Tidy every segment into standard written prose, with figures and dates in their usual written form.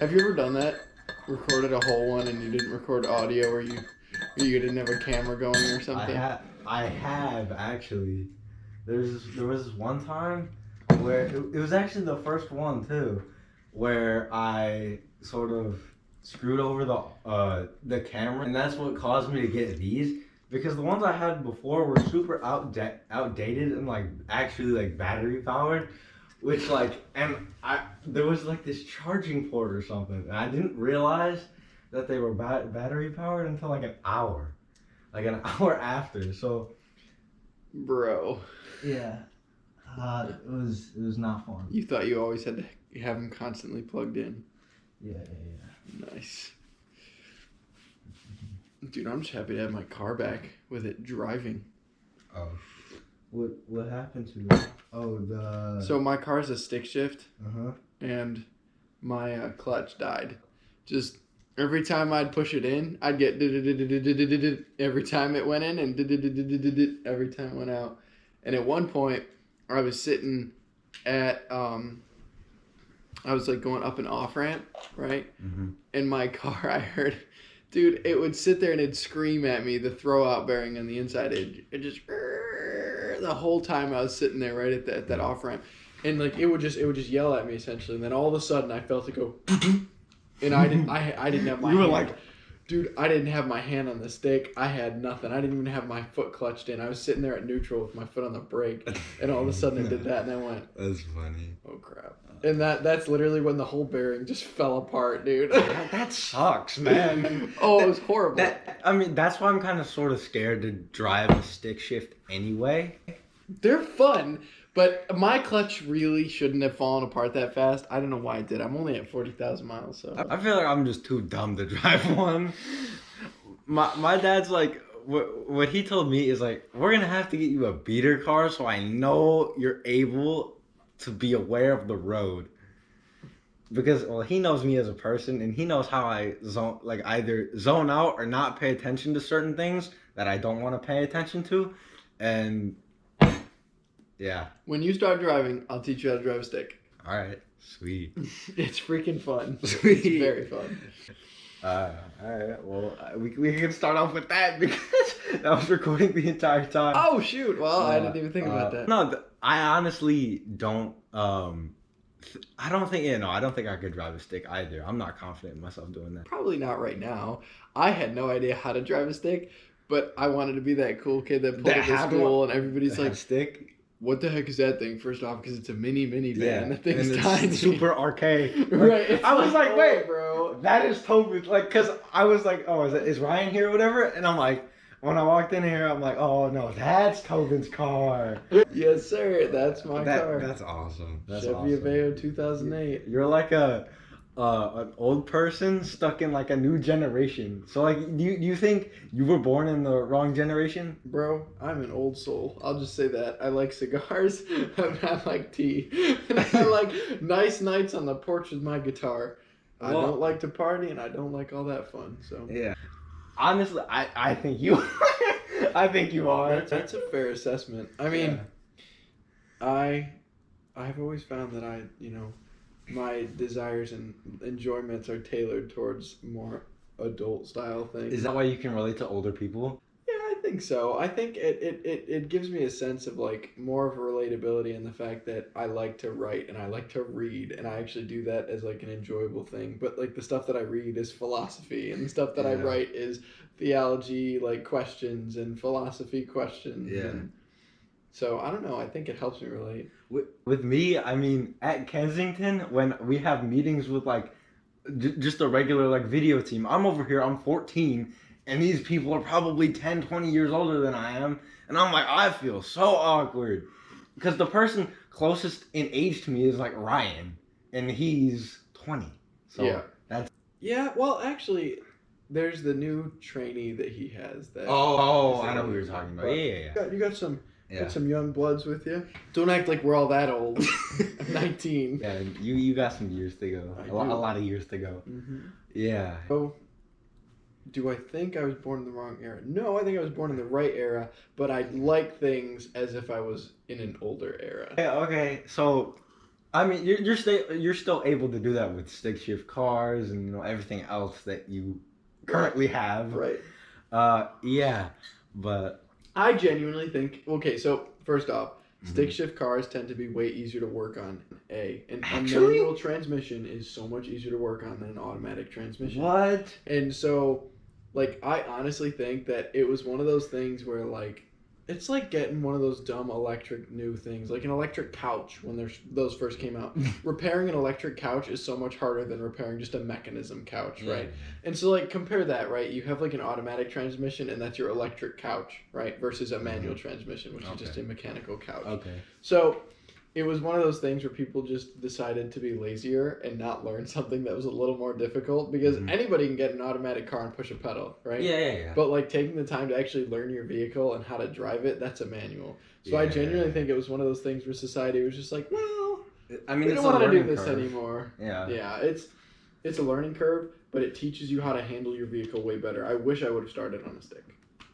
Have you ever done that? Recorded a whole one and you didn't record audio, or you didn't have a camera going or something? I have actually. There was this one time where it was actually the first one too, where I sort of screwed over the camera, and that's what caused me to get these, because the ones I had before were super outdated and like actually like battery powered, which like, and there was like this charging port or something, and I didn't realize that they were battery powered until like an hour after. So, Bro. yeah, it was not fun. You thought you always had to have them constantly plugged in. Yeah. Nice. Dude, I'm just happy to have my car back with it driving. Oh. What happened to it? Oh, So my car's a stick shift. Uh-huh. And my clutch died. Just every time I'd push it in, I'd get every time it went in, and every time it went out. And at one point, I was sitting at I was like going up an off ramp, right? Mm-hmm. In my car, I heard, dude, it would sit there and it'd scream at me, the throwout bearing on the inside. It just the whole time I was sitting there right at that off ramp, and like it would just yell at me essentially. And then all of a sudden, I felt it go, and I didn't have my. You were hand. like, dude, I didn't have my hand on the stick. I had nothing. I didn't even have my foot clutched in. I was sitting there at neutral with my foot on the brake, and all of a sudden it did that, and I went, that's funny. oh crap. And that's literally when the whole bearing just fell apart, dude. That sucks, man. Oh, it was horrible. That's why I'm kind of sort of scared to drive a stick shift anyway. They're fun, but my clutch really shouldn't have fallen apart that fast. I don't know why it did. I'm only at 40,000 miles, so. I feel like I'm just too dumb to drive one. My dad's like, what he told me is like, we're going to have to get you a beater car so I know you're able to be aware of the road. Because, well, he knows me as a person, and he knows how I either zone out or not pay attention to certain things that I don't want to pay attention to. And yeah. When you start driving, I'll teach you how to drive a stick. All right. Sweet. It's freaking fun. Sweet. It's very fun. All right. Well, we can start off with that because that was recording the entire time. Oh, shoot. Well, I didn't even think about that. No, I honestly don't. I don't think I could drive a stick either. I'm not confident in myself doing that. Probably not right now. I had no idea how to drive a stick, but I wanted to be that cool kid that pulled it to school, and everybody's like, stick. What the heck is that thing? First off, because it's a mini van. Yeah, the thing's and it's tiny. super archaic. Right. I was like, wait, bro. That is Tobin. Like, cause I was like, oh, is Ryan here or whatever? And I'm like, when I walked in here, I'm like, oh no, that's Tobin's car. Yes, sir. That's my car. That's awesome. That's Chevy awesome. Aveo 2008. You're like an old person stuck in like a new generation. So like, do you think you were born in the wrong generation? Bro, I'm an old soul. I'll just say that. I like cigars. I like tea. And I like nice nights on the porch with my guitar. I don't like to party, and I don't like all that fun. So yeah. Honestly, I think you I think you are. That's a fair assessment. I mean, yeah. I've always found that my desires and enjoyments are tailored towards more adult style things. Is that why you can relate to older people? Yeah, I think so. I think it gives me a sense of like more of a relatability in the fact that I like to write and I like to read, and I actually do that as like an enjoyable thing. But like the stuff that I read is philosophy, and the stuff that I write is theology, like questions and philosophy questions. Yeah. And so I don't know. I think it helps me relate. With me, I mean, at Kensington, when we have meetings with like just a regular like video team, I'm over here, I'm 14, and these people are probably 10, 20 years older than I am, and I'm like, I feel so awkward because the person closest in age to me is like Ryan, and he's 20. So yeah, that's well, actually, there's the new trainee that he has. That I know who you're talking about. Yeah. You got some. Got some young bloods with you. Don't act like we're all that old. I'm 19. Yeah, you got some years to go. A lot of years to go. Mm-hmm. Yeah. So, do I think I was born in the wrong era? No, I think I was born in the right era, but I like things as if I was in an older era. Okay, so I mean, you're still able to do that with stick shift cars and everything else that you currently have. Right. Yeah, but I genuinely think. Okay, so first off, stick Mhm. shift cars tend to be way easier to work on. A Actually, manual transmission is so much easier to work on than an automatic transmission. what? And so, like, I honestly think that it was one of those things where, like, it's like getting one of those dumb electric new things, like an electric couch when those first came out. Repairing an electric couch is so much harder than repairing just a mechanism couch, Yeah. right? And so, like, compare that, right? You have, like, an automatic transmission, and that's your electric couch, right? Versus a manual transmission, which is just a mechanical couch. Okay. So, it was one of those things where people just decided to be lazier and not learn something that was a little more difficult because anybody can get an automatic car and push a pedal, right? Yeah. But like taking the time to actually learn your vehicle and how to drive it, that's a manual. So I genuinely think it was one of those things where society was just like, well, I mean, we it's don't a want to do learning this curve. anymore. Yeah. Yeah, it's a learning curve, but it teaches you how to handle your vehicle way better. I wish I would have started on a stick.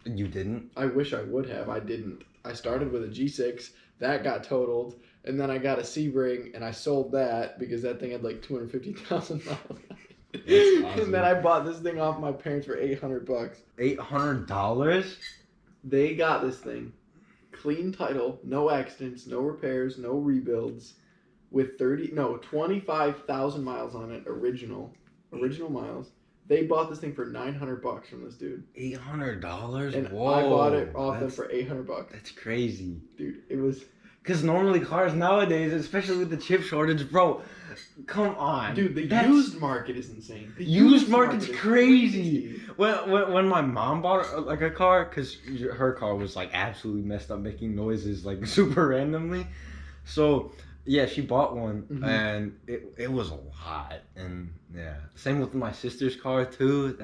You didn't? I wish I would have. I didn't. I started with a G6. That got totaled. And then I got a Sebring, and I sold that because that thing had like 250,000 miles on it. Awesome. And then I bought this thing off my parents for $800. $800? They got this thing. Clean title, no accidents, no repairs, no rebuilds, with 25,000 miles on it, original miles. They bought this thing for $900 from this dude. $800? And Whoa, I bought it off them for $800. That's crazy. Dude, it was... Because normally cars nowadays, especially with the chip shortage, bro, come on. Dude, the used market is insane. The used market's is crazy. When my mom bought like a car, because her car was like absolutely messed up, making noises like super randomly. So yeah, she bought one, and it was a lot. And yeah, same with my sister's car too.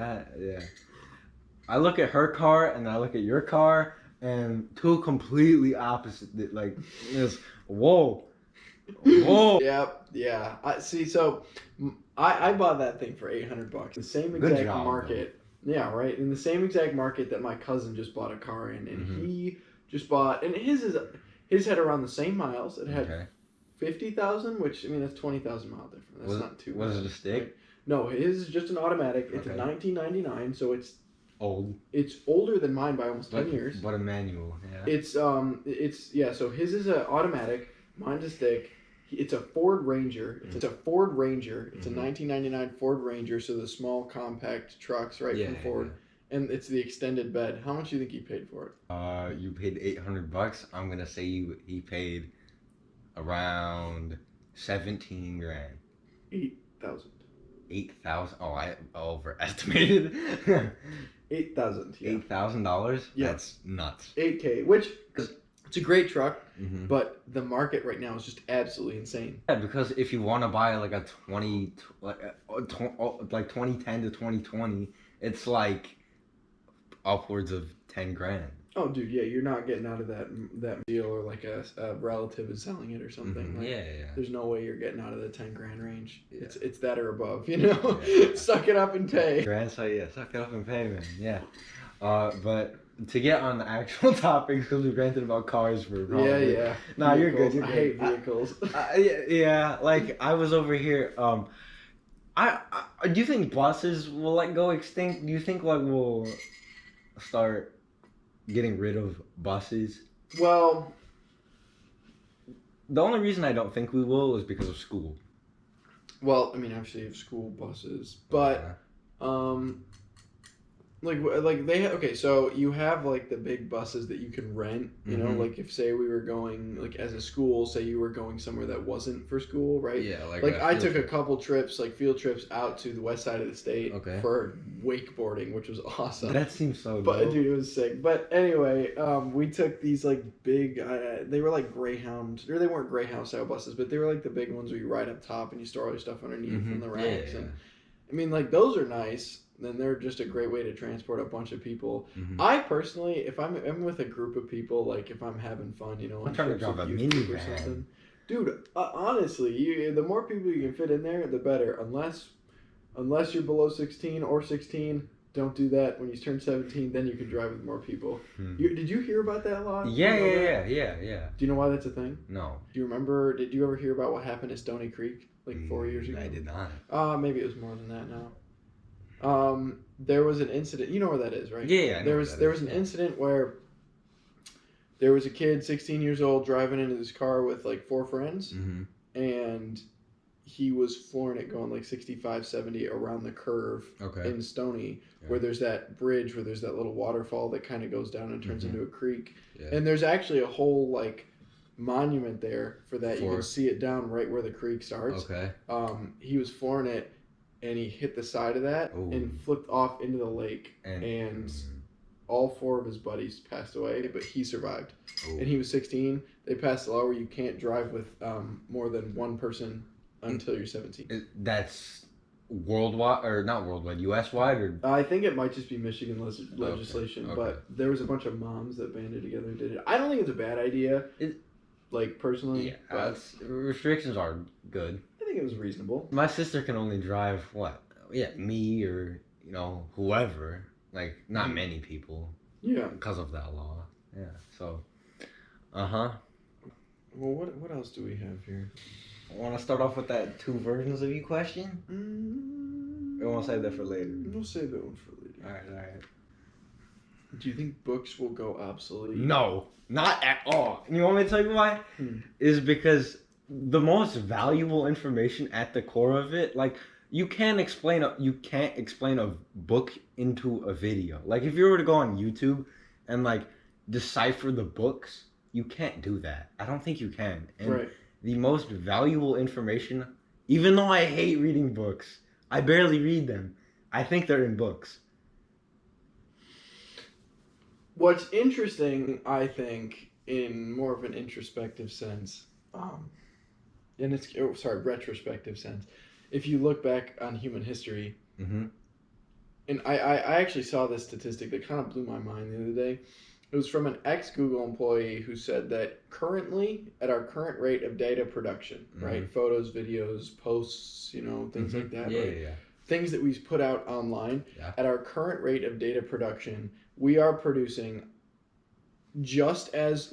I look at her car and I look at your car, and two completely opposite. Like, it's whoa. Yeah. I see. So, I bought that thing for $800. The same exact market. Though. Yeah, right. In the same exact market that my cousin just bought a car in, and he just bought, and his had around the same miles. It had 50,000, which I mean that's 20,000 mile difference. That's not too bad. Was it a stick? Right? No, his is just an automatic. It's a 1999, so it's old. It's older than mine by almost 10 years. But a manual, yeah. It's so his is an automatic, mine's a stick. It's a Ford Ranger. It's a Ford Ranger. It's a 1999 Ford Ranger, so the small compact trucks, right, from Ford. Yeah. And it's the extended bed. How much do you think he paid for it? You paid $800. I'm gonna say he paid around 17 grand. 8,000. 8,000. Oh, I overestimated. 8,000. Yeah. $8,000. Yeah. That's nuts. 8K, which it's a great truck, but the market right now is just absolutely insane. Yeah, because if you want to buy like a 2010 to 2020, it's like upwards of 10 grand. Oh, dude, yeah, you're not getting out of that deal, or like a relative is selling it or something. Like, yeah. There's no way you're getting out of the 10 grand range. Yeah. It's that or above, you know. Yeah. Suck it up and pay. Grand, so yeah, suck it up and pay, man. Yeah. But to get on the actual topic, because we ranted about cars for probably... Yeah. Nah, you're good. I hate vehicles. Yeah, like I was over here. I do you think buses will like go extinct? Do you think like we'll start getting rid of buses? Well, the only reason I don't think we will is because of school. Well, I mean, obviously you have school buses, but like they okay, so you have like the big buses that you can rent, you know, like if say we were going like as a school, say you were going somewhere that wasn't for school, right? Yeah, like I took a couple trips, like field trips out to the west side of the state for wakeboarding, which was awesome. That seems so dope. But dude, it was sick. But anyway, we took these like big they were like Greyhound, or they weren't Greyhound style buses, but they were like the big ones where you ride up top and you store all your stuff underneath in the racks. Yeah. And I mean, like, those are nice. Then they're just a great way to transport a bunch of people. I personally, if I'm with a group of people, like if I'm having fun, you know, I'm trying to drive a minivan. Dude, honestly, the more people you can fit in there, the better. Unless you're below 16 or 16, Don't do that. When you turn 17, then you can drive with more people. Did you hear about that law? Yeah. Do you know why that's a thing? No. Do you remember? Did you ever hear about what happened at Stony Creek like 4 years ago? I did not. Maybe it was more than that now. There was an incident. You know where that is, right? Yeah. There was an incident where there was a kid, 16 years old, driving into this car with like 4 friends, and he was flooring it going like 65, 70 around the curve in Stony, where there's that bridge, where there's that little waterfall that kind of goes down and turns into a creek. Yeah. And there's actually a whole like monument there for that. You can see it down right where the creek starts. Okay. He was flooring it, and he hit the side of that and flipped off into the lake, and all 4 of his buddies passed away, but he survived. And he was 16. They passed a law where you can't drive with more than one person until you're 17. That's worldwide, or not worldwide, U.S. wide, or? I think it might just be Michigan legislation, but there was a bunch of moms that banded together and did it. I don't think it's a bad idea, like personally. Yeah, but restrictions are good. I think it was reasonable. My sister can only drive me or whoever, like not many people. Yeah. Because of that law. Yeah. So. Well, what else do we have here? I want to start off with that 2 versions of you question? Or want to save that for later? We'll save that one for later. All right. Do you think books will go obsolete? No, not at all. You want me to tell you why? Is because the most valuable information at the core of it, like you can't explain a book into a video. Like if you were to go on YouTube and like decipher the books, you can't do that. I don't think you can. And the most valuable information, even though I hate reading books, I barely read them. I think they're in books. What's interesting, I think, in more of an introspective sense, retrospective sense, if you look back on human history, and I actually saw this statistic that kind of blew my mind the other day. It was from an ex-Google employee who said that currently, at our current rate of data production, right, photos, videos, posts, things like that, things that we put out online, at our current rate of data production, we are producing just as,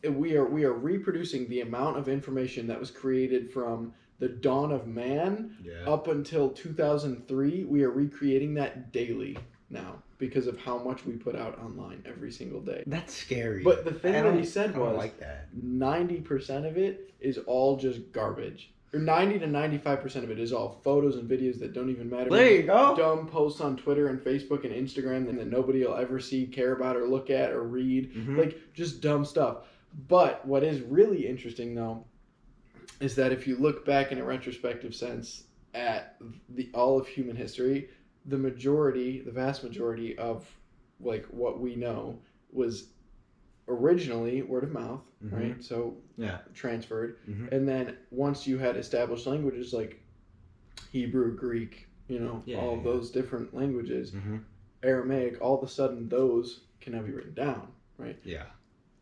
we are reproducing the amount of information that was created from the dawn of man up until 2003. We are recreating that daily now because of how much we put out online every single day. That's scary. But the thing that he said was 90% of it is all just garbage. Or 90 to 95% of it is all photos and videos that don't even matter. There you go. Dumb posts on Twitter and Facebook and Instagram that nobody will ever see, care about, or look at, or read. Like, just dumb stuff. But what is really interesting, though, is that if you look back in a retrospective sense at all of human history, the vast majority of what we know was originally word of mouth, right? So transferred, and then once you had established languages like Hebrew, Greek, all of those different languages, Aramaic, all of a sudden those can now be written down, right? Yeah.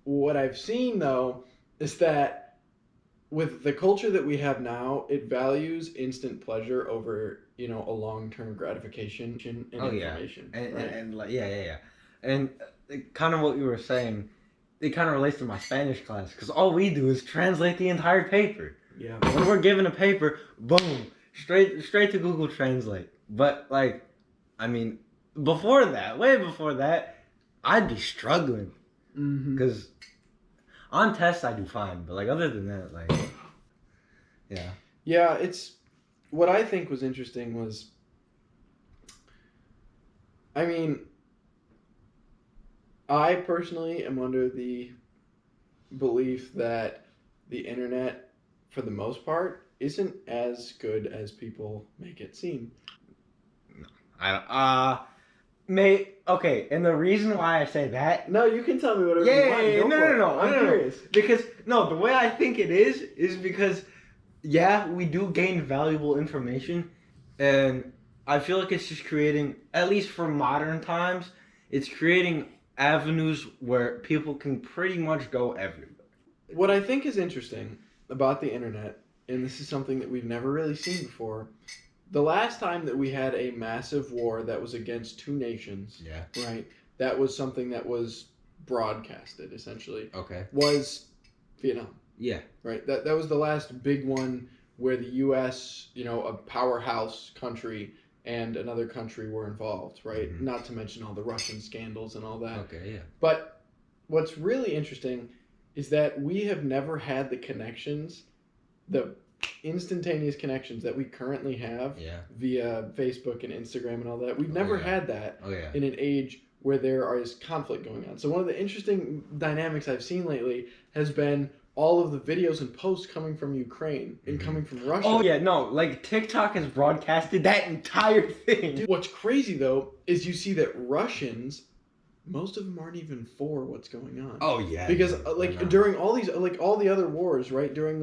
What I've seen though is that with the culture that we have now, it values instant pleasure over a long-term gratification and information. And kind of what you were saying, it kind of relates to my Spanish class because all we do is translate the entire paper. Yeah. When we're given a paper, boom, straight to Google Translate. But way before that, I'd be struggling because on tests I do fine, but other than that, yeah, it's what I think was interesting was, I personally am under the belief that the internet, for the most part, isn't as good as people make it seem. Okay, and the reason why I say that... No, you can tell me whatever you want. No. I'm curious. Because, the way I think it is because, we do gain valuable information, and I feel like it's just creating, at least for modern times, it's creating avenues where people can pretty much go everywhere. What I think is interesting about the internet, and this is something that we've never really seen before, the last time that we had a massive war that was against two nations, Yeah. right? That was something that was broadcasted essentially. Okay. Was Vietnam. Yeah. Right. That was the last big one where the U.S., a powerhouse country, and another country were involved. Right. Mm-hmm. Not to mention all the Russian scandals and all that. Okay. Yeah. But what's really interesting is that we have never had the connections, the instantaneous connections that we currently have via Facebook and Instagram and all that. We've never had that in an age where there is conflict going on. So one of the interesting dynamics I've seen lately has been all of the videos and posts coming from Ukraine and coming from Russia. Oh yeah, no, like TikTok has broadcasted that entire thing. Dude, what's crazy though is you see that Russians, most of them aren't even for what's going on. Oh yeah. Because during all these all the other wars, right? During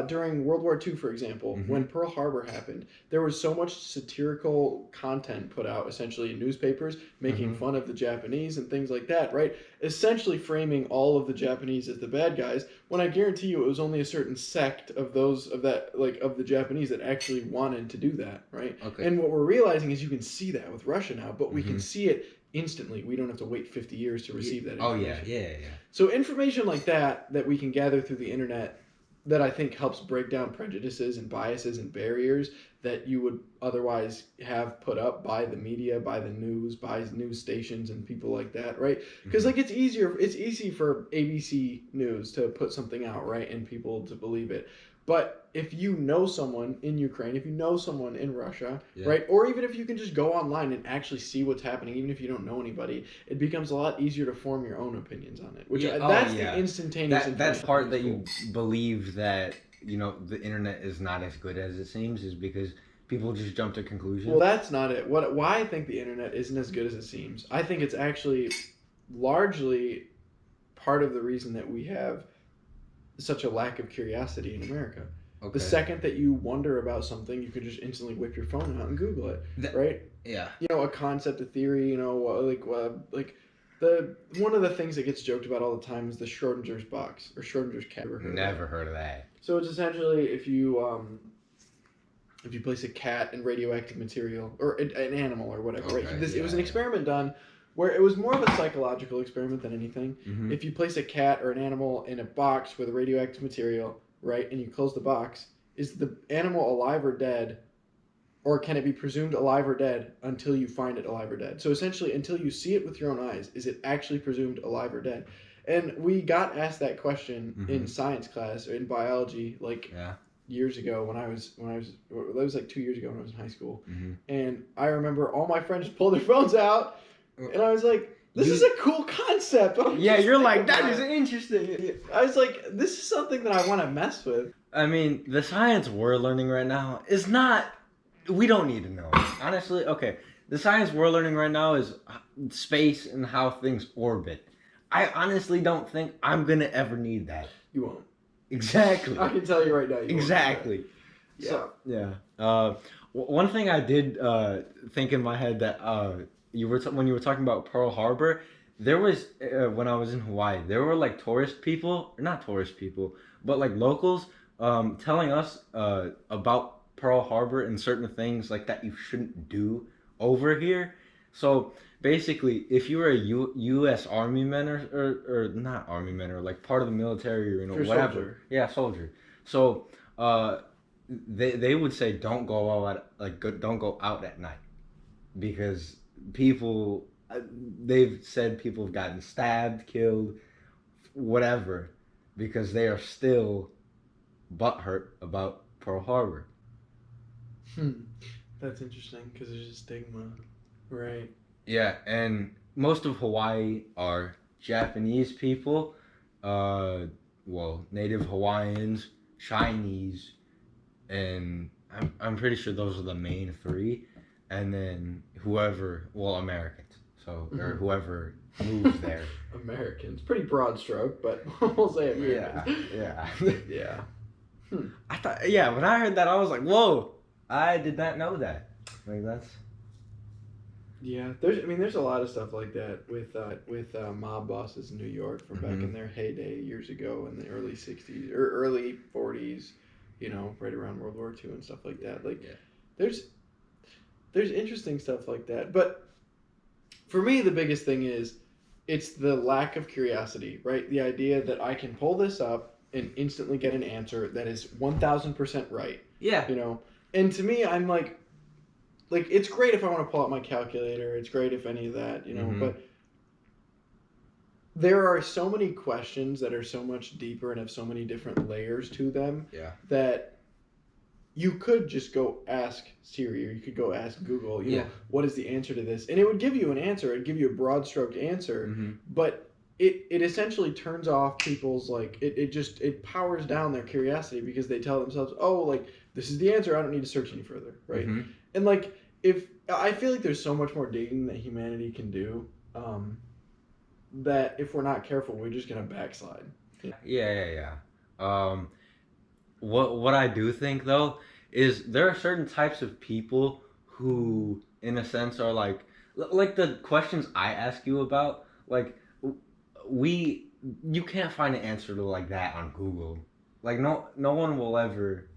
during World War II, for example, when Pearl Harbor happened, there was so much satirical content put out, essentially in newspapers, making fun of the Japanese and things like that, right? Essentially framing all of the Japanese as the bad guys, when I guarantee you it was only a certain sect of the Japanese that actually wanted to do that, right? Okay. And what we're realizing is you can see that with Russia now, but we can see it instantly. We don't have to wait 50 years to receive that information. Oh yeah. So information like that we can gather through the internet, that I think helps break down prejudices and biases and barriers that you would otherwise have put up by the media, by the news, by news stations and people like that, right? Because it's easy for ABC News to put something out, right, and people to believe it. But if you know someone in Ukraine, if you know someone in Russia, right, or even if you can just go online and actually see what's happening, even if you don't know anybody, it becomes a lot easier to form your own opinions on it. The instantaneous. That's part that you believe that the internet is not as good as it seems is because people just jump to conclusions. Well, that's not it. Why I think the internet isn't as good as it seems. I think it's actually largely part of the reason that we have such a lack of curiosity in America. Okay. The second that you wonder about something, you could just instantly whip your phone out and Google it, right? Yeah. A concept, a theory, like one of the things that gets joked about all the time is the Schrodinger's box or Schrodinger's cat. Never heard of that. So it's essentially if you place a cat in radioactive material or an animal or whatever, right? It was an experiment done where it was more of a psychological experiment than anything. If you place a cat or an animal in a box with radioactive material, right, and you close the box, is the animal alive or dead, or can it be presumed alive or dead until you find it alive or dead? So essentially, until you see it with your own eyes, is it actually presumed alive or dead? And we got asked that question in science class or in biology, years ago that was like 2 years ago when I was in high school. And I remember all my friends pulled their phones out, and I was like, this is a cool concept. You're like, that is interesting. I was like, this is something that I want to mess with. I mean, the science we're learning right now is not, we don't need to know. Honestly, okay, the science we're learning right now is space and how things orbit. I honestly don't think I'm going to ever need that. You won't. Exactly. I can tell you right now. Exactly. Yeah. So, yeah. One thing I did think in my head that when you were talking about Pearl Harbor, there was when I was in Hawaii, there were like not tourist people, but like locals telling us about Pearl Harbor and certain things like that you shouldn't do over here. So basically, if you were a U.S. Army man or not Army man or like part of the military or whatever, soldier. Soldier. So they would say don't go out at night because they've said people have gotten stabbed, killed, whatever, because they are still butthurt about Pearl Harbor. That's interesting because there's a stigma, right? Yeah, and most of Hawaii are Japanese people, Native Hawaiians, Chinese, and I'm pretty sure those are the main three. And then Americans. So, or whoever moves there. Americans. Pretty broad stroke, but we'll say Americans. Yeah. I thought, when I heard that, I was like, whoa, I did not know that. Like, that's... Yeah, there's a lot of stuff like that with mob bosses in New York from back in their heyday years ago in the early 60s or early 40s. right around World War II and stuff like that. Like, Yeah. there's interesting stuff like that. But for me, the biggest thing is it's the lack of curiosity, right? The idea that I can pull this up and instantly get an answer that is 1000% right. Yeah. And to me, I'm like it's great if I want to pull out my calculator. It's great if any of that, but there are so many questions that are so much deeper and have so many different layers to them that you could just go ask Siri or you could go ask Google, what is the answer to this? And it would give you an answer. It'd give you a broad stroked answer, but it essentially turns off people's it powers down their curiosity because they tell themselves, oh, like this is the answer. I don't need to search any further, right? And like if I feel like there's so much more digging that humanity can do, that if we're not careful, we're just gonna backslide. Yeah. What I do think though is there are certain types of people who, in a sense, are like the questions I ask you about. Like, you can't find an answer to like that on Google. Like no one will ever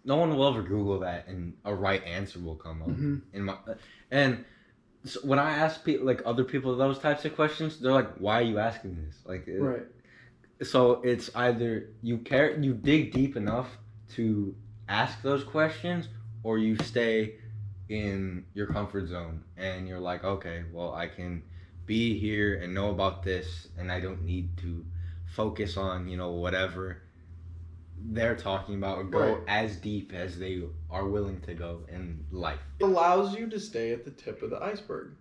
Google that and a right answer will come up. And so when I ask other people those types of questions, they're like, "Why are you asking this?" Like, right. So it's either you dig deep enough to ask those questions, or you stay in your comfort zone and you're like, okay, well, I can be here and know about this, and I don't need to focus on whatever they're talking about or go as deep as they are willing to go in life. It allows you to stay at the tip of the iceberg.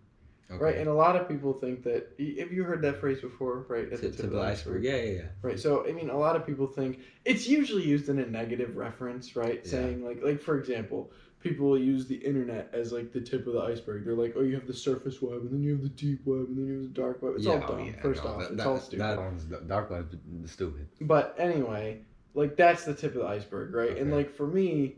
Okay. Right, and a lot of people think that. Have you heard that phrase before? Right, at the tip of the iceberg. Yeah. Right, so I mean, a lot of people think it's usually used in a negative reference, right? Yeah. Saying like for example, people will use the internet as like the tip of the iceberg. They're like, oh, you have the surface web, and then you have the deep web, and then you have the dark web. It's all dumb. First off, it's all stupid. That one's dark web is stupid. But anyway, like that's the tip of the iceberg, right? Okay. And like for me,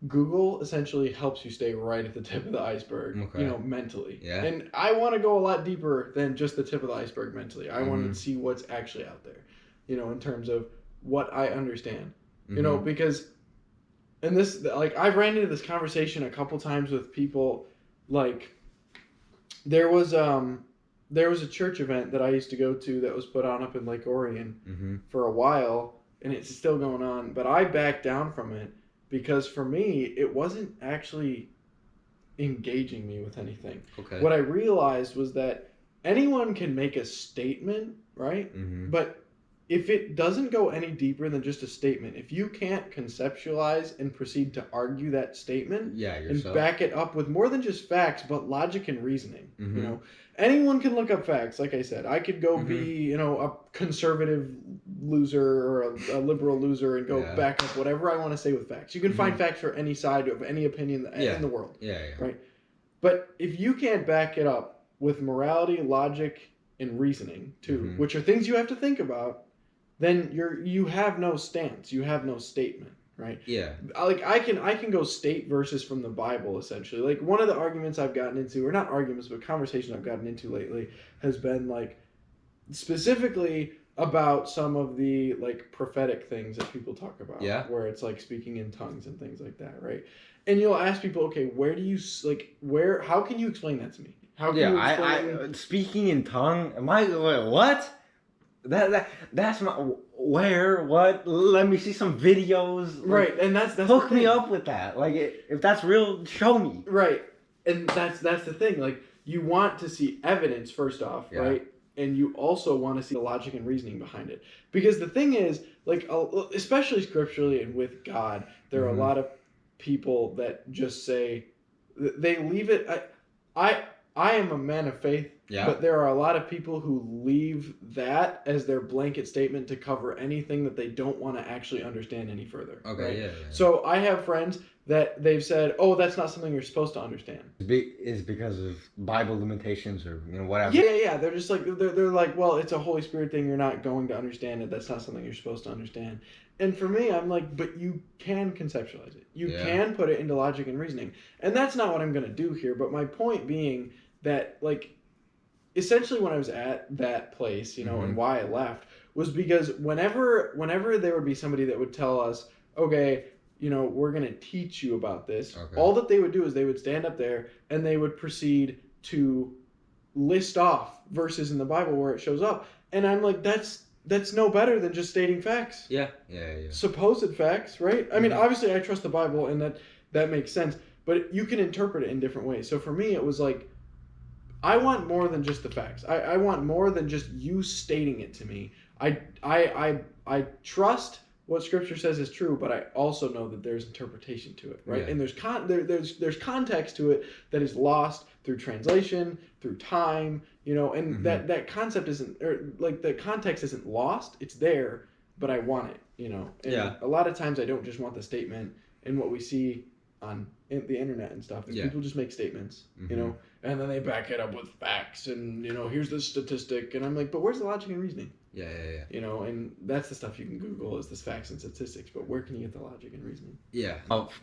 Google essentially helps you stay right at the tip of the iceberg, mentally. Yeah. And I want to go a lot deeper than just the tip of the iceberg mentally. I want to see what's actually out there, in terms of what I understand, because, and this, like, I've ran into this conversation a couple times with people, like, there was a church event that I used to go to that was put on up in Lake Orion for a while, and it's still going on, but I backed down from it. Because for me, it wasn't actually engaging me with anything. Okay. What I realized was that anyone can make a statement, right? But if it doesn't go any deeper than just a statement, if you can't conceptualize and proceed to argue that statement and back it up with more than just facts, but logic and reasoning, anyone can look up facts. Like I said, I could go be, a conservative loser or a liberal loser and go back up whatever I want to say with facts. You can find facts for any side of any opinion in the world. Right? But if you can't back it up with morality, logic, and reasoning too, which are things you have to think about, then you have no stance. You have no statement, right? Yeah. Like I can go state verses from the Bible essentially. Like one of the arguments I've gotten into, or not arguments, but conversations I've gotten into lately, has been like specifically about some of the like prophetic things that people talk about. Yeah. Where it's like speaking in tongues and things like that, right? And you'll ask people, okay, how can you explain that to me? How can you explain... I speaking in tongue? What? That's my what? Let me see some videos. Right, and that's hook me up with that. Like if that's real, show me. Right, and that's the thing. Like you want to see evidence first off, right? And you also want to see the logic and reasoning behind it, because the thing is, like especially scripturally and with God, there are a lot of people that just say they leave it. I am a man of faith, but there are a lot of people who leave that as their blanket statement to cover anything that they don't want to actually understand any further. Okay, right? Yeah. So I have friends that they've said, "Oh, that's not something you're supposed to understand." Is because of Bible limitations or whatever. Yeah. They're just like they're like, well, it's a Holy Spirit thing. You're not going to understand it. That's not something you're supposed to understand. And for me, I'm like, but you can conceptualize it. You can put it into logic and reasoning. And that's not what I'm going to do here. But my point being that, like, essentially when I was at that place, and why I left, was because whenever there would be somebody that would tell us, okay, we're going to teach you about this, all that they would do is they would stand up there and they would proceed to list off verses in the Bible where it shows up. And I'm like, that's no better than just stating facts. Yeah. Supposed facts, right? I mean, obviously I trust the Bible and that makes sense, but you can interpret it in different ways. So for me, it was like, I want more than just the facts. I want more than just you stating it to me. I trust what Scripture says is true, but I also know that there's interpretation to it, right? Yeah. And there's context to it that is lost through translation, through time, and that concept isn't, or like the context isn't lost. It's there, but I want it, And a lot of times I don't just want the statement. And what we see on the internet and stuff is people just make statements, and then they back it up with facts and here's this statistic, and I'm like, but where's the logic and reasoning? Yeah. And that's the stuff you can Google is this facts and statistics, but where can you get the logic and reasoning? Yeah.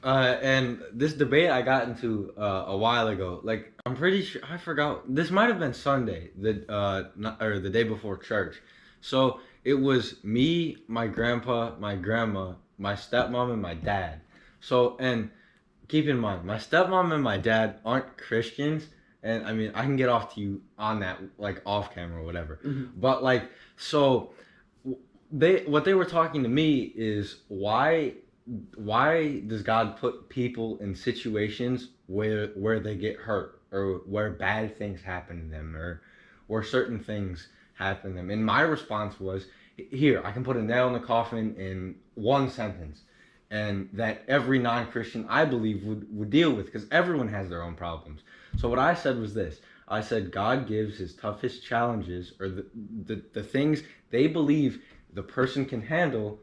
And this debate I got into a while ago, like I'm pretty sure I forgot. This might have been Sunday, or the day before church. So it was me, my grandpa, my grandma, my stepmom, and my dad. So, and keep in mind, my stepmom and my dad aren't Christians, and I mean, I can get off to you on that, like off camera or whatever. But like, so what they were talking to me is why does God put people in situations where they get hurt or where bad things happen to them or certain things happen to them? And my response was, here, I can put a nail in the coffin in one sentence. And that every non-Christian, I believe, would deal with, because everyone has their own problems. So what I said was this. I said God gives his toughest challenges, or the things they believe the person can handle,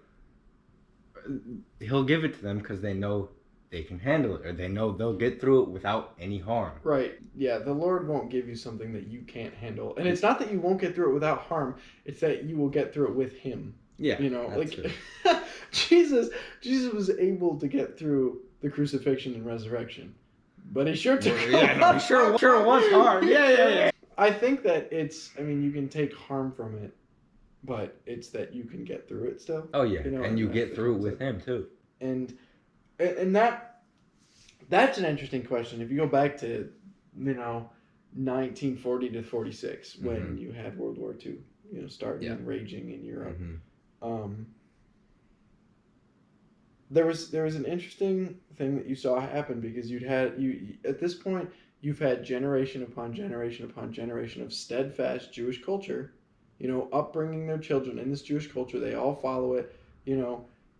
he'll give it to them because they know they can handle it, or they know they'll get through it without any harm. Right. Yeah, the Lord won't give you something that you can't handle. And it's not that you won't get through it without harm, it's that you will get through it with him. Yeah. Like Jesus was able to get through the crucifixion and resurrection. But he sure took he sure was hard. Yeah. I think that you can take harm from it, but it's that you can get through it still. Oh yeah. And you get through it with him too. And that's an interesting question. If you go back to 1940 to 46 when you had World War II, starting and raging in Europe. There was an interesting thing that you saw happen because at this point you've had generation upon generation upon generation of steadfast Jewish culture, upbringing their children in this Jewish culture. They all follow it,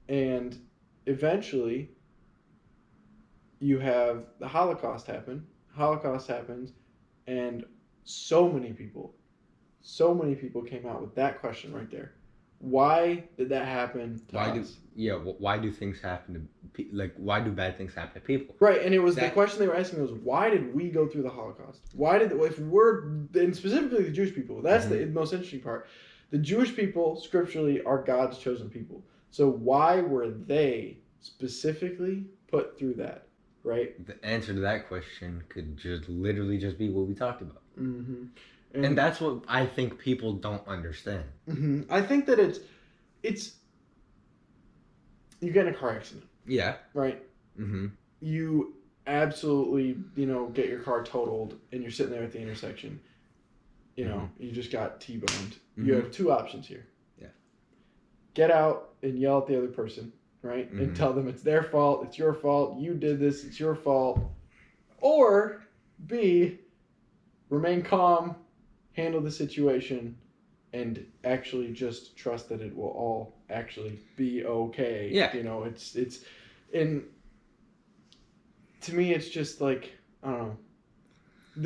and eventually you have the Holocaust happen. Holocaust happens, and so many people came out with that question right there. Why did that happen to us? Why do things happen to why do bad things happen to people? Right, and it was the question they were asking was, why did we go through the Holocaust? And specifically the Jewish people, that's the most interesting part. The Jewish people, scripturally, are God's chosen people. So why were they specifically put through that, right? The answer to that question could just literally just be what we talked about. And that's what I think people don't understand. I think that it's you get in a car accident. Yeah. Right? You absolutely, get your car totaled and you're sitting there at the intersection. You just got T-boned. You have two options here. Yeah. Get out and yell at the other person, right? And tell them it's their fault, it's your fault, you did this, it's your fault. Or B, remain calm, handle the situation, and actually just trust that it will all actually be okay. Yeah. It's and to me it's just like, I don't know.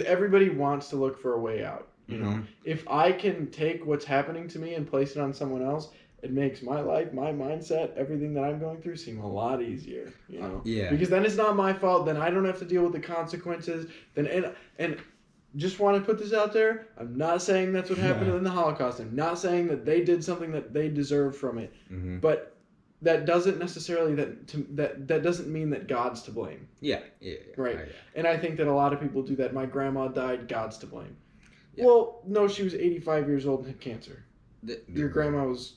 Everybody wants to look for a way out. If I can take what's happening to me and place it on someone else, it makes my life, my mindset, everything that I'm going through seem a lot easier. Yeah. Because then it's not my fault. Then I don't have to deal with the consequences. And just want to put this out there. I'm not saying that's what happened in the Holocaust. I'm not saying that they did something that they deserved from it. But that doesn't necessarily that doesn't mean that God's to blame. Yeah. Right. And I think that a lot of people do that. My grandma died. God's to blame. Yeah. Well, no, she was 85 years old and had cancer. your grandma was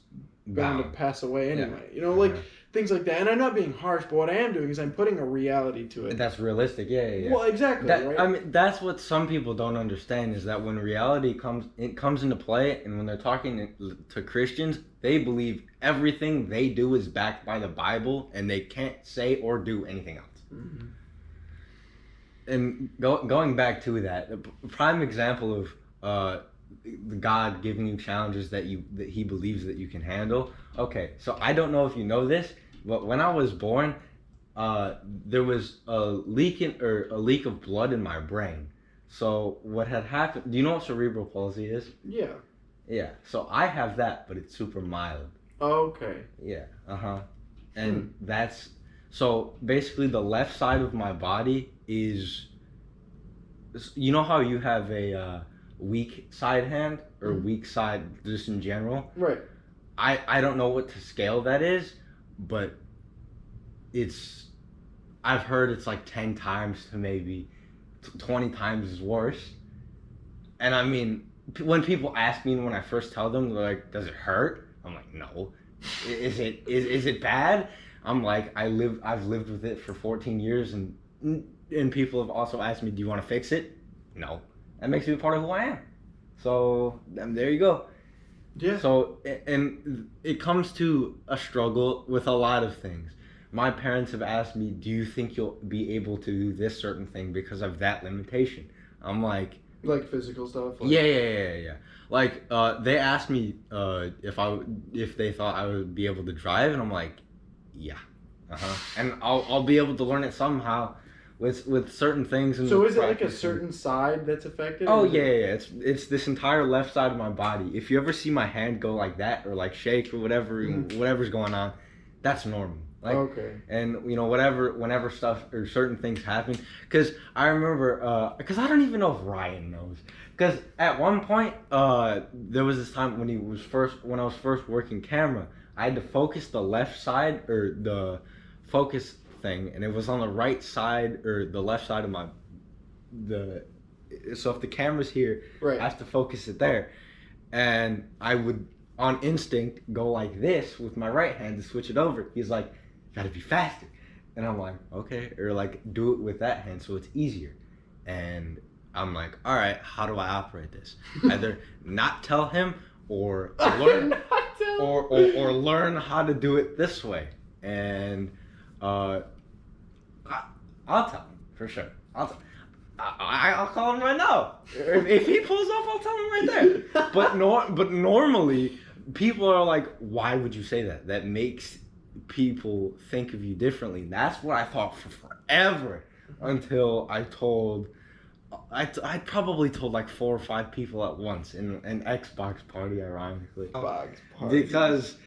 bound to pass away anyway. Yeah. You know, like things like that. And I'm not being harsh, but what I am doing is I'm putting a reality to it. That's realistic. Yeah. Well, exactly. Right? I mean, that's what some people don't understand is that when reality comes into play, and when they're talking to Christians, they believe everything they do is backed by the Bible, and they can't say or do anything else. Mm-hmm. And going back to that, a prime example of God giving you challenges that he believes that you can handle. Okay, so I don't know if you know this, but when I was born, there was a leak of blood in my brain. So what had happened? Do you know what cerebral palsy is? Yeah. Yeah. So I have that, but it's super mild. Okay. Yeah. And that's so basically the left side of my body is. You know how you have a weak side hand or weak side just in general? Right. I don't know what to scale that is, but I've heard it's like 10 times to maybe 20 times worse. And I mean, when people ask me when I first tell them, they're like, does it hurt? I'm like, no. Is it bad? I'm like, I've lived with it for 14 years and people have also asked me, do you want to fix it? No. That makes me a part of who I am. So there you go. Yeah. So, and it comes to a struggle with a lot of things. My parents have asked me, do you think you'll be able to do this certain thing because of that limitation? I'm like physical stuff? Yeah. Like, they asked me if they thought I would be able to drive, and I'm like, yeah. And I'll be able to learn it somehow with certain things. So is it like a certain side that's affected? Oh yeah. It's this entire left side of my body. If you ever see my hand go like that or like shake or whatever's going on, that's normal. Like, okay. And you know, whenever stuff or certain things happen, because I remember, because I don't even know if Ryan knows, because at one point, there was this time when I was first working camera, I had to focus the left side or the focus thing, and it was on the right side or the left side of so if the camera's here, right, I have to focus it there, and I would on instinct go like this with my right hand to switch it over. He's like, gotta be faster. And I'm like, okay. Or like, do it with that hand so it's easier. And I'm like, all right, how do I operate this? Either not tell him or learn or learn how to do it this way. And I'll tell him for sure. I'll call him right now. If he pulls up, I'll tell him right there. But normally people are like, why would you say that? That makes people think of you differently. And that's what I thought for forever until I probably told like 4 or 5 people at once in an Xbox party, ironically. Xbox party. Because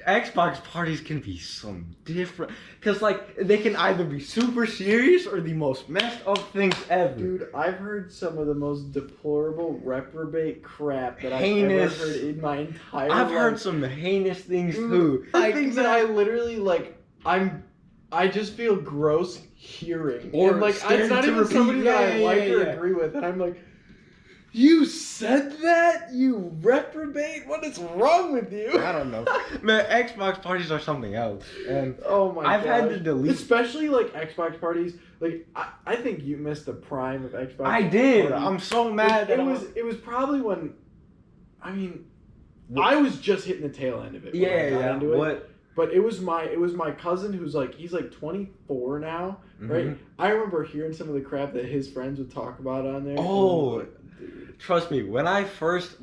Xbox parties can be some different, because like they can either be super serious or the most messed up things ever. Dude, I've heard some of the most deplorable reprobate crap that heinous. I've ever heard in my entire life. I've heard some heinous things too. Like, things that I literally like. I just feel gross hearing. Or and, like, scared it's not to even repeat. somebody that I like or Yeah. agree with, and I'm like, you said that? You reprobate? What is wrong with you? I don't know. Man, Xbox parties are something else. And oh my god. I've had to delete. Especially like Xbox parties. Like I think you missed the prime of Xbox. I did. parties. I'm so mad. It was probably when, I mean, I was just hitting the tail end of it. When I got into it. What? But it was my cousin who's like, he's like 24 now, right? Mhm. I remember hearing some of the crap that his friends would talk about on there. Oh, trust me. When I first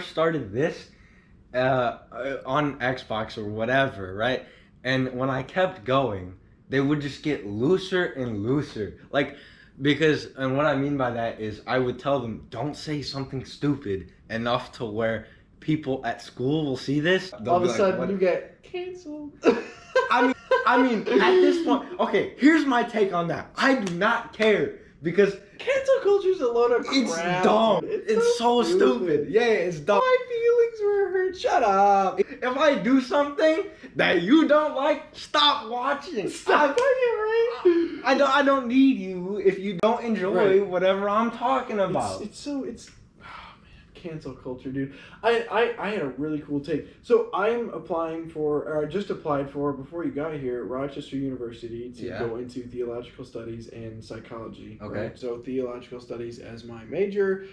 started this on Xbox or whatever, right? And when I kept going, they would just get looser and looser. Like, because, and what I mean by that is I would tell them, don't say something stupid enough to where people at school will see this. All of a sudden you get canceled. I mean, at this point, okay, here's my take on that. I do not care because cancel culture's a load of crap. it's dumb. Dude. It's so stupid. Yeah, it's dumb. My feelings were hurt. Shut up. If I do something that you don't like, stop watching. Stop. Right? I don't need you if you don't enjoy whatever I'm talking about. Oh man, cancel culture, dude. I had a really cool take. So I'm applying for, or I just applied for, before you got here, Rochester University to go into theological studies and psychology. Okay. Right? So theological studies as my major,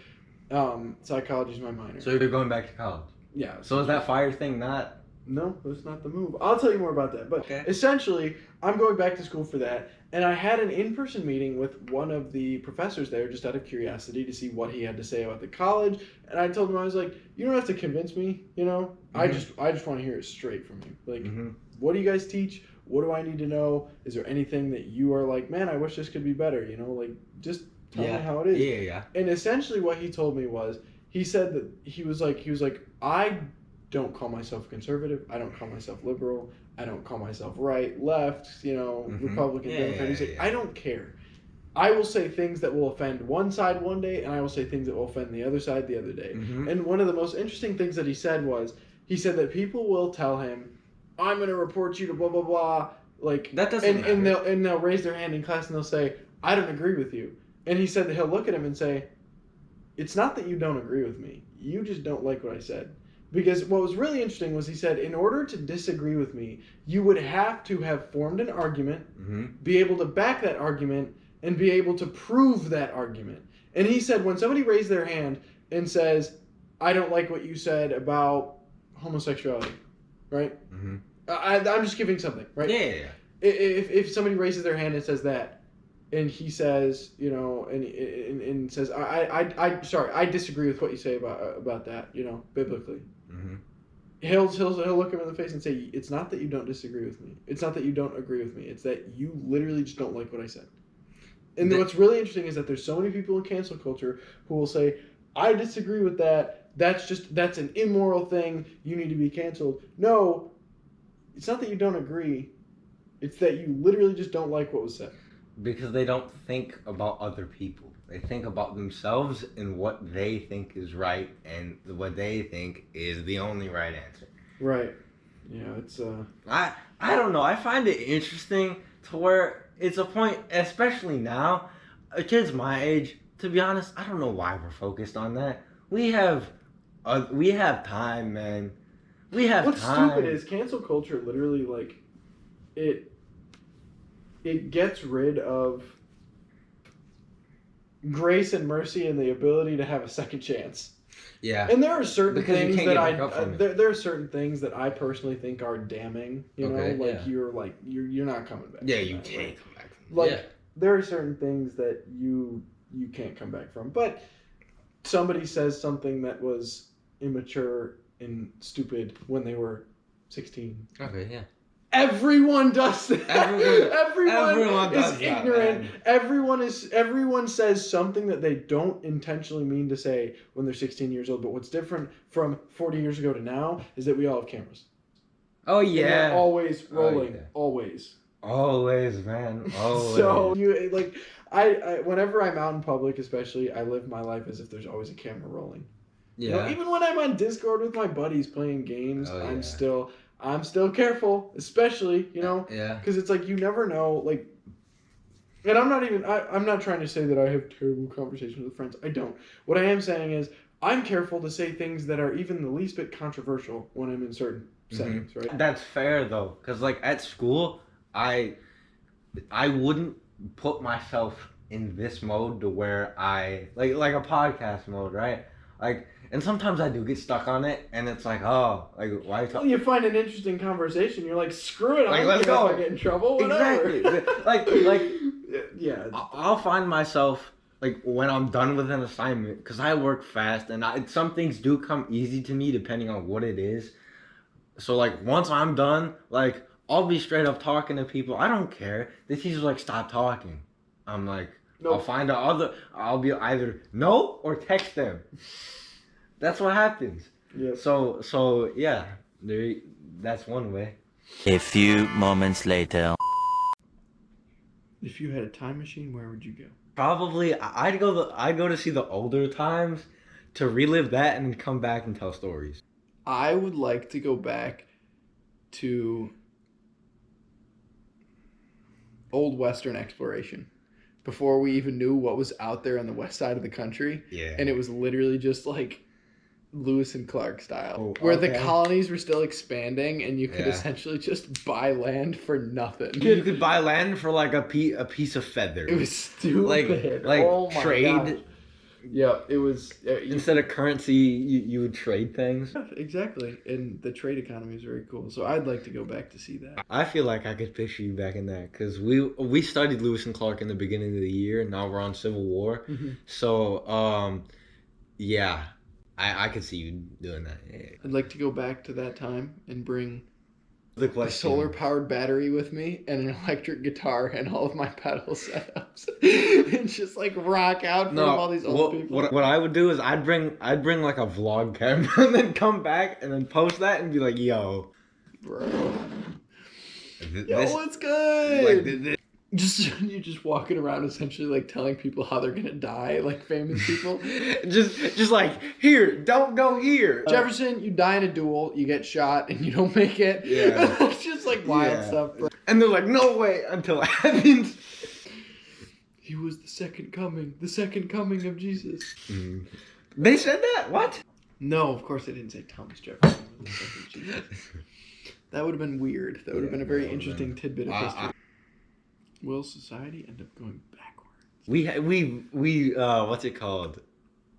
psychology is my minor. So you're going back to college? Yeah. So is that fire thing not? No, that's not the move. I'll tell you more about that. But essentially, I'm going back to school for that. And I had an in-person meeting with one of the professors there just out of curiosity to see what he had to say about the college. And I told him, I was like, you don't have to convince me, you know? Mm-hmm. I just want to hear it straight from you. Like, what do you guys teach? What do I need to know? Is there anything that you are like, man, I wish this could be better, you know? Like, just tell me how it is. Yeah. And essentially what he told me was, he said that he was like, I don't call myself conservative. I don't call myself liberal. I don't call myself right, left, you know, Republican, Democrat. He's like, I don't care. I will say things that will offend one side one day, and I will say things that will offend the other side the other day. And one of the most interesting things that he said was, he said that people will tell him, I'm going to report you to blah, blah, blah. Like, that doesn't matter. And they'll raise their hand in class and they'll say, I don't agree with you. And he said that he'll look at him and say, it's not that you don't agree with me. You just don't like what I said. Because what was really interesting was he said, in order to disagree with me, you would have to have formed an argument, be able to back that argument, and be able to prove that argument. And he said, when somebody raised their hand and says, I don't like what you said about homosexuality, right? I'm just giving something, right? Yeah. If somebody raises their hand and says that, and he says, you know, and says, I disagree with what you say about that, you know, biblically. He'll look him in the face and say, it's not that you don't disagree with me. It's not that you don't agree with me. It's that you literally just don't like what I said. And what's really interesting is that there's so many people in cancel culture who will say, I disagree with that. That's an immoral thing. You need to be canceled. No, it's not that you don't agree. It's that you literally just don't like what was said. Because they don't think about other people. They think about themselves and what they think is right, and what they think is the only right answer. Right. Yeah, it's I don't know. I find it interesting to where it's a point, especially now, kids my age. To be honest, I don't know why we're focused on that. We have time, man. We have What's time. What's stupid is cancel culture literally, like, it gets rid of grace and mercy and the ability to have a second chance. Yeah. And there are certain things that there are certain things that I personally think are damning. You know, like you're not coming back. Yeah, you can't come back. Like there are certain things that you can't come back from. But somebody says something that was immature and stupid when they were 16. Okay, yeah. Everyone does that. Everyone does is that, ignorant. Man. Everyone says something that they don't intentionally mean to say when they're 16 years old. But what's different from 40 years ago to now is that we all have cameras. Oh yeah. And they're always rolling. Always. Always, man. Always. So you like, I whenever I'm out in public, especially, I live my life as if there's always a camera rolling. Yeah. You know, even when I'm on Discord with my buddies playing games, I'm still careful, especially, you know, because it's like you never know, like, and I'm not trying to say that I have terrible conversations with friends. I don't. What I am saying is I'm careful to say things that are even the least bit controversial when I'm in certain settings, right? That's fair though, because like at school, I wouldn't put myself in this mode to where I like a podcast mode, right? Like. And sometimes I do get stuck on it, and it's like, oh, like, why? Well, you find an interesting conversation, you're like, screw it, like, let's go. If I get in trouble, whatever. Exactly. like, yeah. I'll find myself, like, when I'm done with an assignment, because I work fast, and some things do come easy to me depending on what it is. So, like, once I'm done, like, I'll be straight up talking to people. I don't care. The teacher's like, stop talking. I'm like, nope. I'll be either no or text them. That's what happens. Yeah. So yeah, that's one way. A few moments later. If you had a time machine, where would you go? Probably I'd go to see the older times to relive that and then come back and tell stories. I would like to go back to old Western exploration before we even knew what was out there on the west side of the country. Yeah. And it was literally just like Lewis and Clark style, Oh, where the okay. colonies were still expanding, and you could Yeah. essentially just buy land for nothing. You could buy land for like a piece of feather. It was stupid. Like oh my trade. gosh. Yeah, it was. Instead of currency, you would trade things. Exactly, and the trade economy is very cool. So I'd like to go back to see that. I feel like I could picture you back in that because we studied Lewis and Clark in the beginning of the year, and now we're on Civil War. So yeah, I could see you doing that. Yeah. I'd like to go back to that time and bring The a question. solar-powered battery with me and an electric guitar and all of my pedal setups, and just like rock out in front of all these old people. What I would do is I'd bring like a vlog camera and then come back and then post that and be like, yo, Bro, th- yo, this- what's good? like th- You just walking around essentially like telling people how they're gonna die, like famous people. just like here, don't go here. Jefferson, you die in a duel, you get shot, and you don't make it. Yeah. It's just like wild Yeah. stuff, bro. And they're like, no way until it happens. He was the second coming of Jesus. They said that? What? No, of course they didn't say Thomas Jefferson was the second Jesus. That would have been weird. That would have been a very that would've interesting been- tidbit of history. Will society end up going backwards? We what's it called?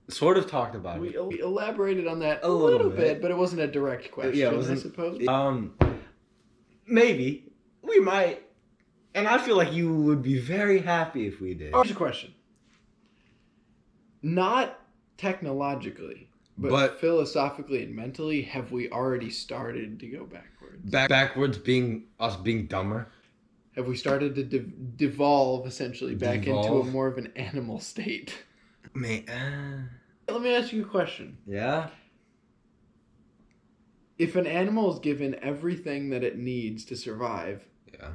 Sort of talked about We it. elaborated on that A a little little bit, bit. but it wasn't a direct question, Yeah, it I wasn't- suppose. Maybe we might, and I feel like you would be very happy if we did. Here's a question. Not technologically, but philosophically and mentally, have we already started to go backwards? Backwards being us being dumber. Have we started to devolve essentially back into a Devolve? more of an animal state? Man, Let me ask you a question. yeah. If an animal is given everything that it needs to survive, Yeah.